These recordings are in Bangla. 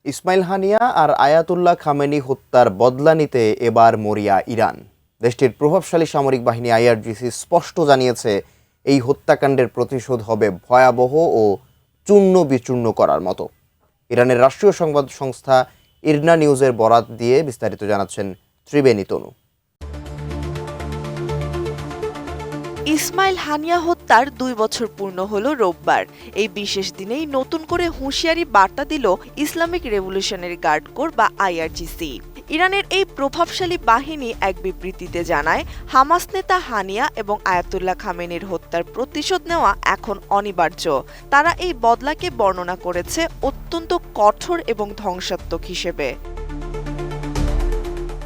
ইসমাইল হানিয়া আর আয়াতুল্লাহ খামেনি হত্যার বদলা নিতে এবার মরিয়া ইরান। দেশটির প্রভাবশালী সামরিক বাহিনী আইআরজিসি স্পষ্ট জানিয়েছে, এই হত্যাকাণ্ডের প্রতিশোধ হবে ভয়াবহ ও চূর্ণ বিচূর্ণ করার মতো। ইরানের রাষ্ট্রীয় সংবাদ সংস্থা ইরনা নিউজের বরাত দিয়ে বিস্তারিত জানাচ্ছেন ত্রিবেণী তনু। ইসমাইল হানিয়া হত্যার 2 বছর পূর্ণ হলো রোববার। এই বিশেষ দিনেই নতুন করে হুঁশিয়ারি বার্তা দিল ইসলামিক রেভলিউশনারি গার্ড কোর বা আইআরজিসি। ইরানের এই প্রভাবশালী বাহিনী এক বিবৃতিতে জানায়, হামাস নেতা হানিয়া এবং আয়াতুল্লাহ খামেনির হত্যার প্রতিশোধ নেওয়া এখন অনিবার্য। তারা এই বদলাকে বর্ণনা করেছে অত্যন্ত কঠোর এবং ধ্বংসাত্মক হিসেবে।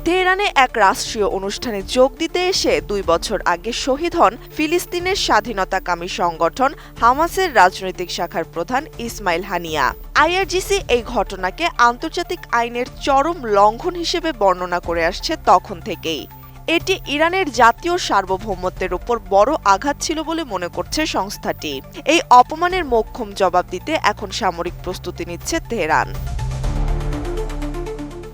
তেহরানে এক রাষ্ট্রীয় অনুষ্ঠানে যোগ দিতে এসে 2 বছর আগে শহীদ হন ফিলিস্তিনের স্বাধীনতাকামী সংগঠন হামাসের রাজনৈতিক শাখার প্রধান ইসমাইল হানিয়া। আইআরজিসি এই ঘটনাকে আন্তর্জাতিক আইনের চরম লঙ্ঘন হিসেবে বর্ণনা করে আসছে তখন থেকেই। এটি ইরানের জাতীয় সার্বভৌমত্বের উপর বড় আঘাত ছিল বলে মনে করছে সংস্থাটি। এই অপমানের মোক্ষম জবাব দিতে এখন সামরিক প্রস্তুতি নিচ্ছে তেহরান।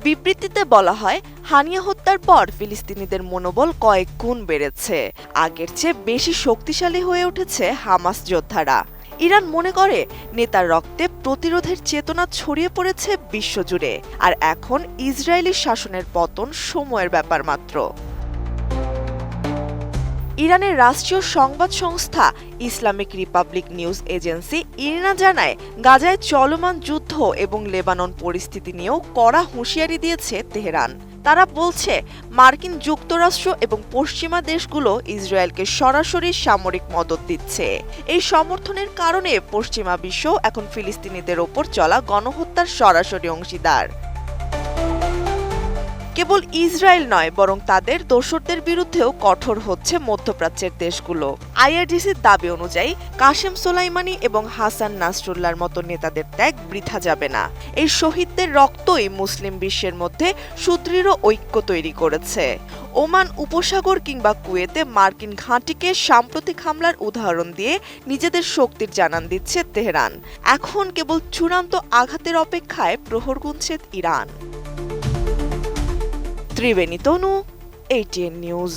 বিবৃতিতে বলা হয়, হানিয়া হত্যার পর ফিলিস্তিনিদের মনোবল কয়েক গুণ বেড়েছে। আগের চেয়ে বেশি শক্তিশালী হয়ে উঠেছে হামাস যোদ্ধারা। ইরান মনে করে নেতার রক্তে প্রতিরোধের চেতনা ছড়িয়ে পড়েছে বিশ্বজুড়ে, আর এখন ইসরায়েলি শাসনের পতন সময়ের ব্যাপার মাত্র। ইরানের রাষ্ট্রীয় সংবাদ সংস্থা ইসলামিক রিপাবলিক নিউজ এজেন্সি ইরনা জানায়, গাজায় চলমান যুদ্ধ এবং লেবানন পরিস্থিতি নিয়েও কড়া হুঁশিয়ারি দিয়েছে তেহরান। তারা বলছে, মার্কিন যুক্তরাষ্ট্র এবং পশ্চিমা দেশগুলো ইসরায়েলকে সরাসরি সামরিক মদদ দিচ্ছে। এই সমর্থনের কারণে পশ্চিমা বিশ্ব এখন ফিলিস্তিনিদের ওপর চলা গণহত্যার সরাসরি অংশীদার। কেবল ইসরায়েল নয়, বরং তাদের দোসরদের বিরুদ্ধেও কঠোর হচ্ছে মধ্যপ্রাচ্যের দেশগুলো। আইআরজিসির দাবি অনুযায়ী কাশেম সোলাইমানি এবং হাসান নাসরুল্লাহর মতো নেতাদের ত্যাগ বৃথা যাবে না। এই শহীদদের রক্তই মুসলিম বিশ্বের মধ্যে সুদৃঢ় ঐক্য তৈরি করেছে। ওমান উপসাগর কিংবা কুয়েতে মার্কিন ঘাঁটিকে সাম্প্রতিক হামলার উদাহরণ দিয়ে নিজেদের শক্তির জানান দিচ্ছে তেহরান। এখন কেবল চূড়ান্ত আঘাতের অপেক্ষায় প্রহর গুনছে ইরান। ত্রিবেণী তনু, ATN নিউজ।